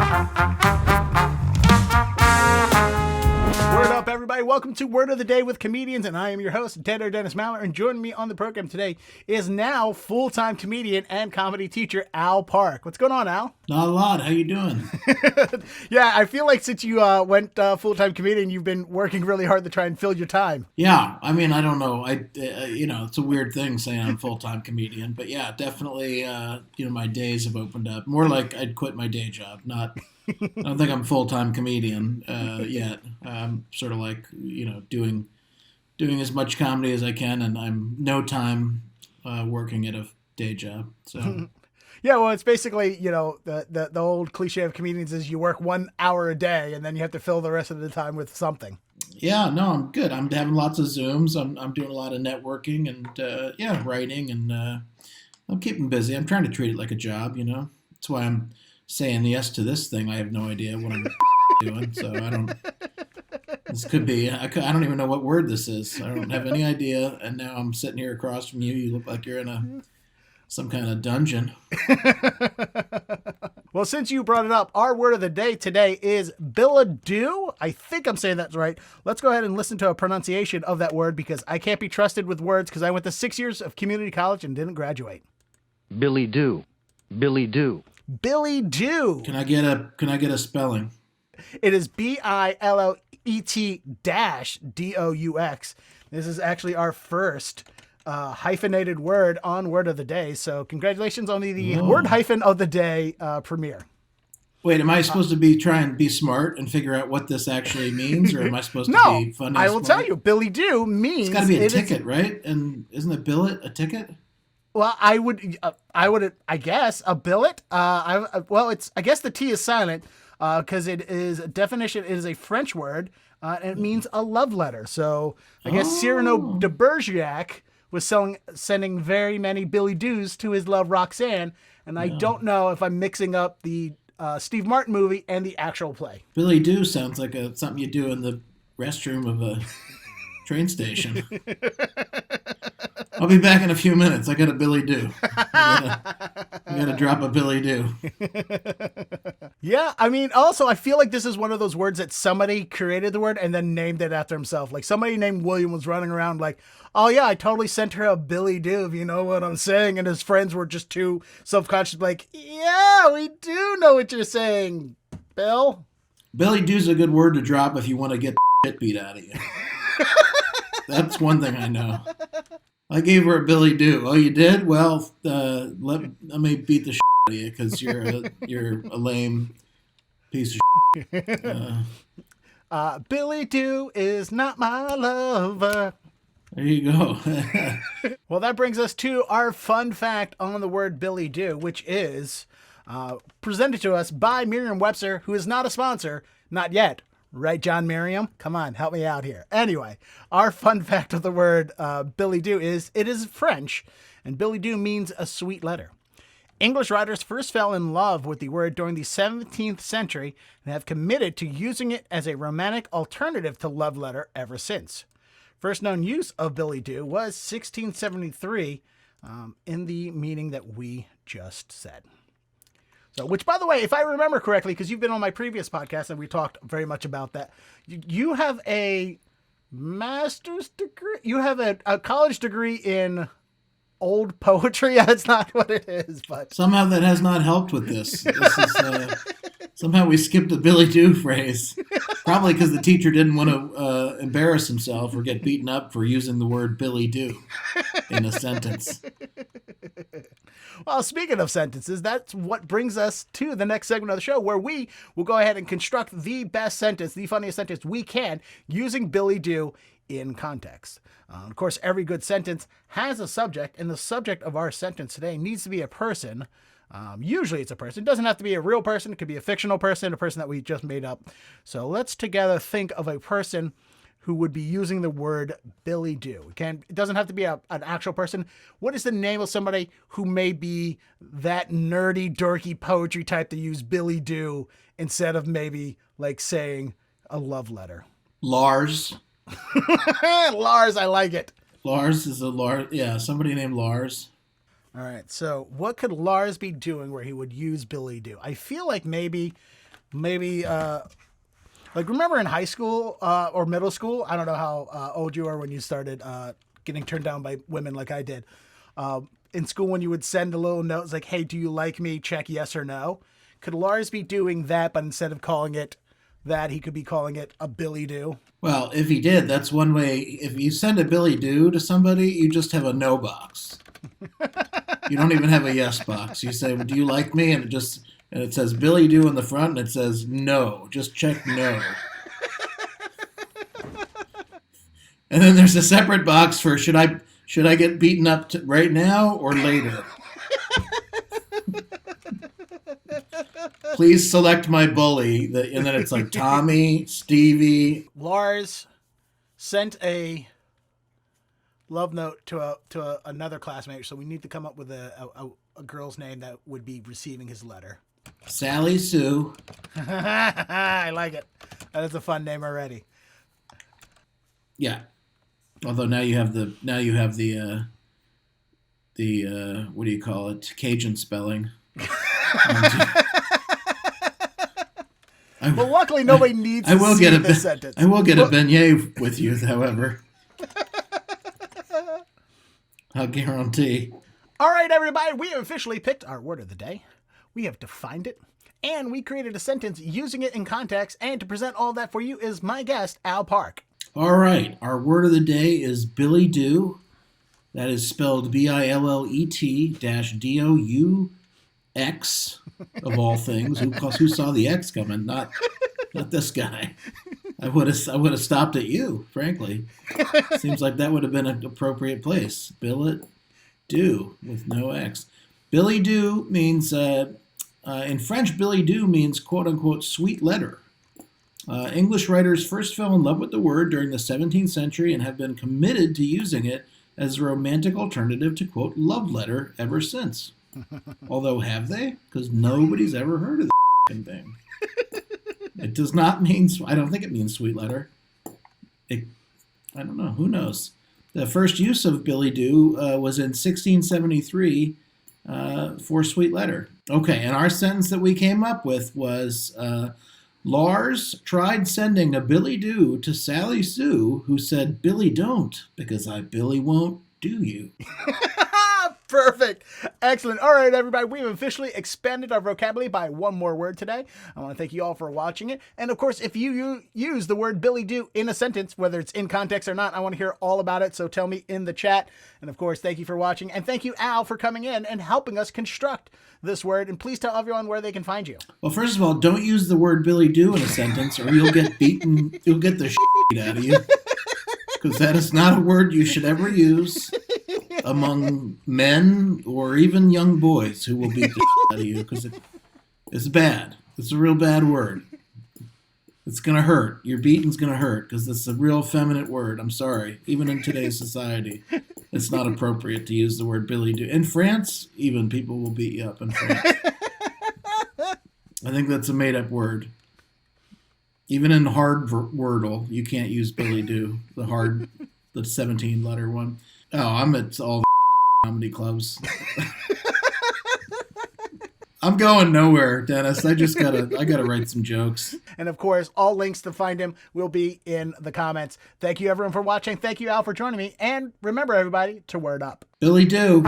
Word up, everybody. Welcome to Word of the Day with Comedians, and I am your host, Dennis Mallard, and joining me on the program today is now full-time comedian and comedy teacher, Al Park. What's going on, Al? Not a lot. How you doing? Yeah, I feel like since you went full-time comedian, you've been working really hard to try and fill your time. Yeah, I mean, I don't know. It's a weird thing saying I'm a full-time comedian, but yeah, definitely, my days have opened up. More like I'd quit my day job, not... I don't think I'm a full-time comedian yet. I'm sort of like, doing as much comedy as I can, and I'm no time working at a day job. So, yeah, well, it's basically, the old cliche of comedians is you work 1 hour a day, and then you have to fill the rest of the time with something. Yeah, no, I'm good. I'm having lots of Zooms. I'm doing a lot of networking and writing, and I'm keeping busy. I'm trying to treat it like a job. That's why I'm saying yes to this thing. I have no idea what I'm doing, so I don't. This could be. I don't even know what word this is. I don't have any idea. And now I'm sitting here across from you. You look like you're in some kind of dungeon. Well, since you brought it up, our word of the day today is billet-doux. I think I'm saying that's right. Let's go ahead and listen to a pronunciation of that word because I can't be trusted with words because I went to 6 years of community college and didn't graduate. Billet-doux. Billet-doux. Billet-doux. Can I get a spelling? It is billet-doux. This is actually our first hyphenated word on Word of the Day. So congratulations on the word hyphen of the day premiere. Wait, am I supposed to be trying to be smart and figure out what this actually means, or am I supposed to be funny? I will tell you. Billet-doux means it's got to be a ticket, right? And isn't a billet a ticket? Well, I guess a billet. I guess the T is silent because it is a definition. It is a French word and it means a love letter. So I guess Cyrano de Bergerac was sending very many billet-doux to his love Roxanne, and I don't know if I'm mixing up the Steve Martin movie and the actual play. Billet-doux sounds like something you do in the restroom of a train station. I'll be back in a few minutes. I got a billet-doux. I gotta drop a billet-doux. Yeah, I mean, also, I feel like this is one of those words that somebody created the word and then named it after himself. Like somebody named William was running around like, oh yeah, I totally sent her a billet-doux, if you know what I'm saying. And his friends were just too self-conscious, like, yeah, we do know what you're saying, Bill. Billet-doux is a good word to drop if you want to get the shit beat out of you. That's one thing I know. I gave her a billet-doux. Oh, you did? Well, let me beat the shit out of you because you're a lame piece of shit. Billet-doux is not my lover. There you go. Well, that brings us to our fun fact on the word billet-doux, which is presented to us by Merriam-Webster, who is not a sponsor, not yet. Right, John Merriam? Come on, help me out here. Anyway, our fun fact of the word billet-doux is it is French, and billet-doux means a sweet letter. English writers first fell in love with the word during the 17th century and have committed to using it as a romantic alternative to love letter ever since. First known use of billet-doux was 1673 in the meaning that we just said. So, which, by the way, if I remember correctly, because you've been on my previous podcast and we talked very much about that, you have a master's degree. You have a college degree in old poetry. That's not what it is, but somehow that has not helped with this. This is somehow we skipped the billet-doux phrase. Probably because the teacher didn't want to embarrass himself or get beaten up for using the word billet-doux in a sentence. Well, speaking of sentences, that's what brings us to the next segment of the show, where we will go ahead and construct the best sentence, the funniest sentence we can, using billet-doux in context. Of course, every good sentence has a subject, and the subject of our sentence today needs to be a person. Usually it's a person. It doesn't have to be a real person. It could be a fictional person, a person that we just made up. So let's together think of a person who would be using the word billet-doux. It doesn't have to be an actual person. What is the name of somebody who may be that nerdy, dorky poetry type to use billet-doux instead of maybe like saying a love letter? Lars. Lars, I like it. Lars is somebody named Lars. All right, so what could Lars be doing where he would use billet-doux? I feel like maybe maybe like remember in high school or middle school? I don't know how old you are when you started getting turned down by women like I did. In school, when you would send a little note, it's like, "Hey, do you like me? Check yes or no." Could Lars be doing that, but instead of calling it that, he could be calling it a billet-doux? Well, if he did, that's one way. If you send a billet-doux to somebody, you just have a no box. You don't even have a yes box. You say, "Do you like me?" And it says billet-doux in the front, and it says no. Just check no. And then there's a separate box for should I get beaten up right now or later? Please select my bully. And then it's like Tommy, Stevie. Lars sent a love note to another classmate, so we need to come up with a girl's name that would be receiving his letter. Sally Sue. I like it. That is a fun name already. Yeah. Although now you have the what do you call it? Cajun spelling. Well, luckily nobody needs to see this sentence. I will get a beignet with you, however. I'll guarantee. All right, everybody, we have officially picked our word of the day. We have defined it, and we created a sentence using it in context, and to present all that for you is my guest, Al Park. All right, our word of the day is billet-doux. That is spelled BILLET-DOUX, of all things. Who saw the X coming? Not this guy. I would have stopped at you, frankly. Seems like that would have been an appropriate place. Billet-doux with no X. Billet-doux means, in French, billet-doux means quote-unquote sweet letter. English writers first fell in love with the word during the 17th century and have been committed to using it as a romantic alternative to, quote, love letter ever since. Although, have they? Because nobody's ever heard of the thing. It does not mean, I don't think it means sweet letter. I don't know, who knows? The first use of billet-doux was in 1673 for sweet letter. Okay, and our sentence that we came up with was, Lars tried sending a billet-doux to Sally Sue, who said, "Billy, don't, because I Billy won't do you." Perfect. Excellent. All right, everybody. We've officially expanded our vocabulary by one more word today. I want to thank you all for watching it. And of course, if you use the word billet-doux in a sentence, whether it's in context or not, I want to hear all about it. So tell me in the chat. And of course, thank you for watching. And thank you, Al, for coming in and helping us construct this word. And please tell everyone where they can find you. Well, first of all, don't use the word billet-doux in a sentence or you'll get beaten. You'll get the shit out of you. Because that is not a word you should ever use among men or even young boys who will beat the shit out of you because it's bad. It's a real bad word. It's going to hurt. Your beating's going to hurt because it's a real feminine word. I'm sorry. Even in today's society, it's not appropriate to use the word billet-doux. In France, even people will beat you up in France. I think that's a made-up word. Even in hard Wordle, you can't use billet-doux, the 17-letter one. Oh, I'm at all comedy clubs. I'm going nowhere, Dennis. I gotta write some jokes. And of course, all links to find him will be in the comments. Thank you, everyone, for watching. Thank you, Al, for joining me. And remember, everybody, to word up. Billet-doux.